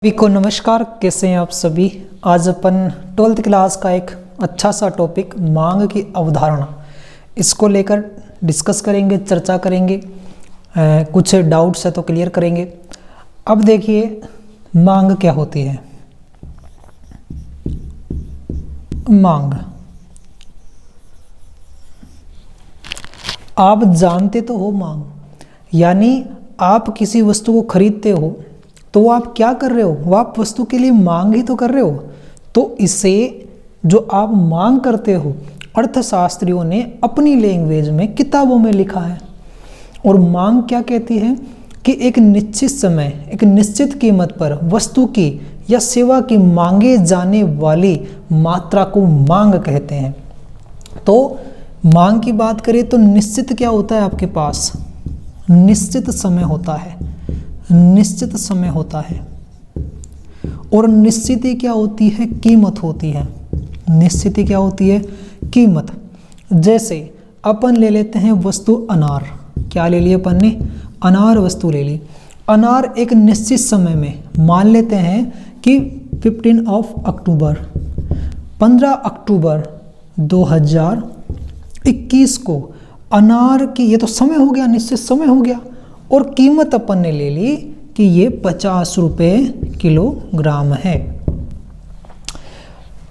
सभी को नमस्कार। कैसे हैं आप सभी। आज अपन 12th क्लास का एक अच्छा सा टॉपिक मांग की अवधारणा, इसको लेकर डिस्कस करेंगे, चर्चा करेंगे। कुछ डाउट्स है तो क्लियर करेंगे। अब देखिए मांग क्या होती है। मांग आप जानते तो हो, मांग यानी आप किसी वस्तु को खरीदते हो तो आप क्या कर रहे हो, वो आप वस्तु के लिए मांग ही तो कर रहे हो। तो इसे जो आप मांग करते हो, अर्थशास्त्रियों ने अपनी लैंग्वेज में किताबों में लिखा है। और मांग क्या कहती है कि एक निश्चित समय, एक निश्चित कीमत पर वस्तु की या सेवा की मांगे जाने वाली मात्रा को मांग कहते हैं। तो मांग की बात करें तो निश्चित क्या होता है, आपके पास निश्चित समय होता है, निश्चित समय होता है। और निश्चित क्या होती है, कीमत होती है। निश्चित क्या होती है, कीमत। जैसे अपन ले लेते हैं वस्तु अनार। क्या ले लिया अपन ने, अनार वस्तु ले ली। अनार एक निश्चित समय में, मान लेते हैं कि 15 अक्टूबर 15 अक्टूबर 2021 को अनार की, ये तो समय हो गया, निश्चित समय हो गया। और कीमत अपन ने ले ली कि ये 50 रुपये किलोग्राम है।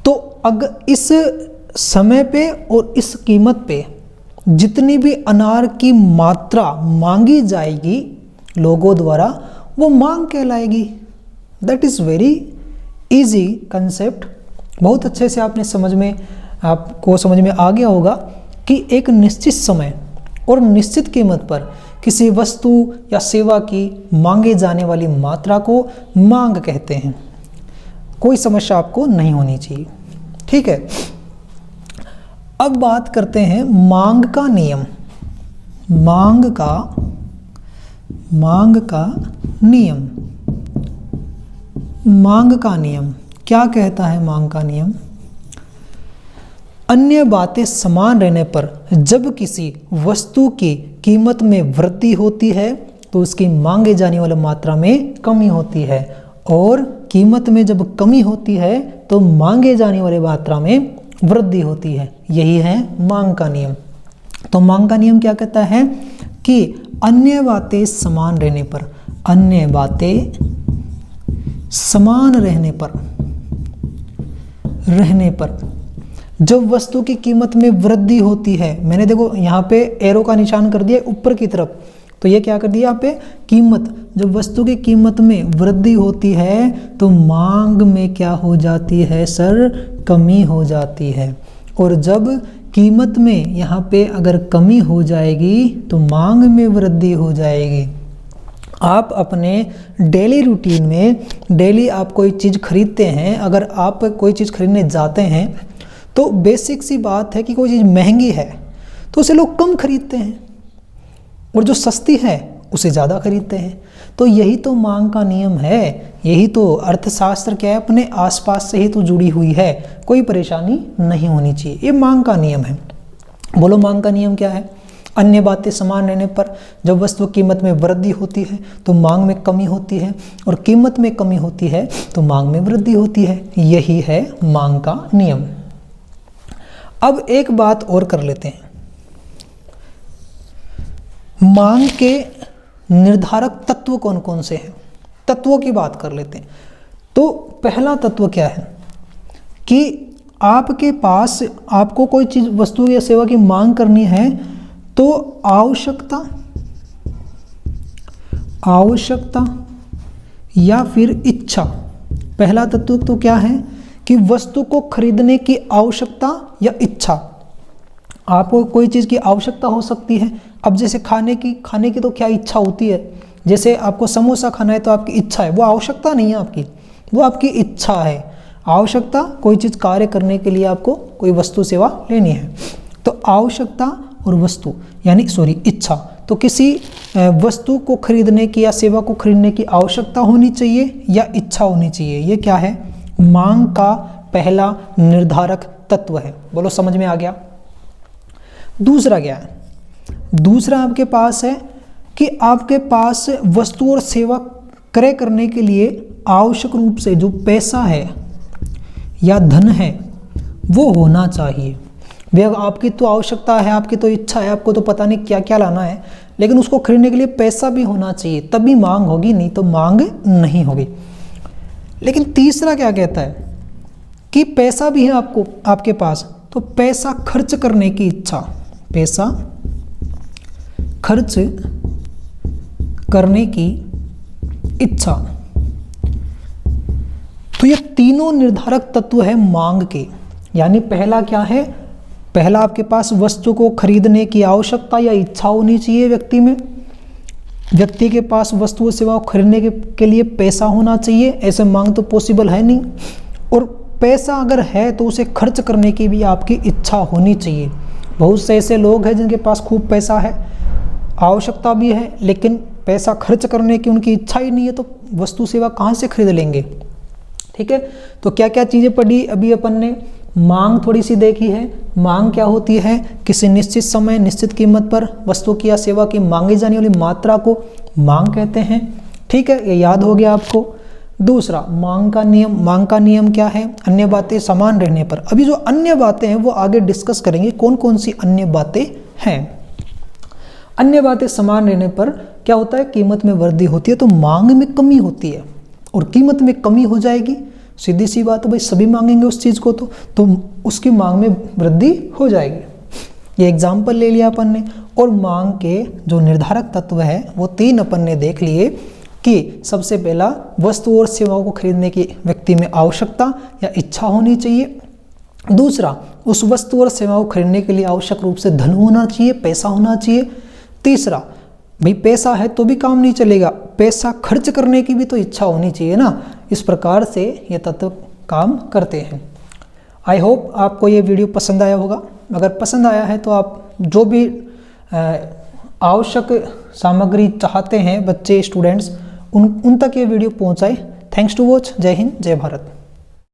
तो अगर इस समय पे और इस कीमत पे जितनी भी अनार की मात्रा मांगी जाएगी लोगों द्वारा, वो मांग कहलाएगी। That is very easy concept. बहुत अच्छे से आपको समझ में आ गया होगा कि एक निश्चित समय और निश्चित कीमत पर किसी वस्तु या सेवा की मांगे जाने वाली मात्रा को मांग कहते हैं। कोई समस्या आपको नहीं होनी चाहिए, ठीक है। अब बात करते हैं मांग का नियम। मांग का नियम। मांग का नियम क्या कहता है। मांग का नियम, अन्य बातें समान रहने पर जब किसी वस्तु की कीमत में वृद्धि होती है तो उसकी मांगे जाने वाली मात्रा में कमी होती है। और कीमत में जब कमी होती है तो मांगे जाने वाली मात्रा में वृद्धि होती है। यही है मांग का नियम। तो मांग का नियम क्या कहता है कि अन्य बातें समान रहने पर, अन्य बातें समान रहने पर जब वस्तु की कीमत में वृद्धि होती है, मैंने देखो यहाँ पे एरो का निशान कर दिया ऊपर की तरफ, तो ये क्या कर दिया यहाँ पे, कीमत। जब वस्तु की कीमत में वृद्धि होती है तो मांग में क्या हो जाती है सर, कमी हो जाती है। और जब कीमत में यहाँ पे अगर कमी हो जाएगी तो मांग में वृद्धि हो जाएगी। आप अपने डेली रूटीन में, डेली आप कोई चीज़ खरीदते हैं, अगर आप कोई चीज़ खरीदने जाते हैं तो बेसिक सी बात है कि कोई चीज़ महंगी है तो उसे लोग कम खरीदते हैं, और जो सस्ती है उसे ज़्यादा खरीदते हैं। तो यही तो मांग का नियम है। यही तो अर्थशास्त्र क्या है, अपने आसपास से ही तो जुड़ी हुई है। कोई परेशानी नहीं होनी चाहिए, ये मांग का नियम है। बोलो मांग का नियम क्या है। अन्य बातें समान रहने पर जब वस्तु कीमत में वृद्धि होती है तो मांग में कमी होती है, और कीमत में कमी होती है तो मांग में वृद्धि होती है। यही है मांग का नियम। अब एक बात और कर लेते हैं, मांग के निर्धारक तत्व कौन कौन से हैं, तत्वों की बात कर लेते हैं। तो पहला तत्व क्या है कि आपके पास, आपको कोई चीज, वस्तु या सेवा की मांग करनी है तो आवश्यकता या फिर इच्छा। पहला तत्व तो क्या है कि वस्तु को खरीदने की आवश्यकता या इच्छा। आपको कोई चीज़ की आवश्यकता हो सकती है। अब जैसे खाने की तो क्या इच्छा होती है। जैसे आपको समोसा खाना है तो आपकी इच्छा है, वो आवश्यकता नहीं है आपकी, वो आपकी इच्छा है। आवश्यकता कोई चीज़ कार्य करने के लिए आपको कोई वस्तु सेवा लेनी है। तो आवश्यकता और वस्तु यानी इच्छा। तो किसी वस्तु को खरीदने की या सेवा को खरीदने की आवश्यकता होनी चाहिए या इच्छा होनी चाहिए। ये क्या है, मांग का पहला निर्धारक तत्व है। बोलो समझ में आ गया। दूसरा क्या है, दूसरा आपके पास है कि आपके पास वस्तु और सेवा क्रय करने के लिए आवश्यक रूप से जो पैसा है या धन है वो होना चाहिए। भैया आपकी तो आवश्यकता है, आपकी तो इच्छा है, आपको तो पता नहीं क्या क्या लाना है, लेकिन उसको खरीदने के लिए पैसा भी होना चाहिए, तभी मांग होगी, नहीं तो मांग नहीं होगी। लेकिन तीसरा क्या कहता है कि पैसा भी है आपको, आपके पास, तो पैसा खर्च करने की इच्छा, पैसा खर्च करने की इच्छा, तो ये तीनों निर्धारक तत्व है मांग के। यानी पहला क्या है, पहला आपके पास वस्तु को खरीदने की आवश्यकता या इच्छा होनी चाहिए व्यक्ति में, व्यक्ति के पास वस्तु और सेवा को खरीदने के लिए पैसा होना चाहिए, ऐसे मांग तो पॉसिबल है नहीं। और पैसा अगर है तो उसे खर्च करने की भी आपकी इच्छा होनी चाहिए। बहुत से ऐसे लोग हैं जिनके पास खूब पैसा है, आवश्यकता भी है, लेकिन पैसा खर्च करने की उनकी इच्छा ही नहीं है, तो वस्तु सेवा कहाँ से खरीद लेंगे। ठीक है, तो क्या क्या चीज़ें पढ़ी अभी अपन ने, मांग थोड़ी सी देखी है। मांग क्या होती है, किसी निश्चित समय निश्चित कीमत पर वस्तु की या सेवा की मांगी जाने वाली मात्रा को मांग कहते हैं। ठीक है, ये याद हो गया आपको। दूसरा, मांग का नियम, मांग का नियम क्या है, अन्य बातें समान रहने पर। अभी जो अन्य बातें हैं वो आगे डिस्कस करेंगे, कौन कौन सी अन्य बातें हैं। अन्य बातें समान रहने पर क्या होता है, कीमत में वृद्धि होती है, तो मांग में कमी होती है, और कीमत में कमी हो जाएगी, सीधी सी बात है भाई, सभी मांगेंगे उस चीज़ को, तो उसकी मांग में वृद्धि हो जाएगी। ये एग्जाम्पल ले लिया अपन ने। और मांग के जो निर्धारक तत्व है वो 3 अपन ने देख लिए कि सबसे पहला, वस्तु और सेवाओं को खरीदने की व्यक्ति में आवश्यकता या इच्छा होनी चाहिए। दूसरा, उस वस्तु और सेवाओं को खरीदने के लिए आवश्यक रूप से धन होना चाहिए, पैसा होना चाहिए। तीसरा, भाई पैसा है तो भी काम नहीं चलेगा, पैसा खर्च करने की भी तो इच्छा होनी चाहिए ना। इस प्रकार से ये तत्व काम करते हैं। आई होप आपको ये वीडियो पसंद आया होगा। अगर पसंद आया है तो आप जो भी आवश्यक सामग्री चाहते हैं बच्चे, स्टूडेंट्स, उन तक ये वीडियो पहुंचाएं। Thanks to watch. जय हिंद, जय भारत।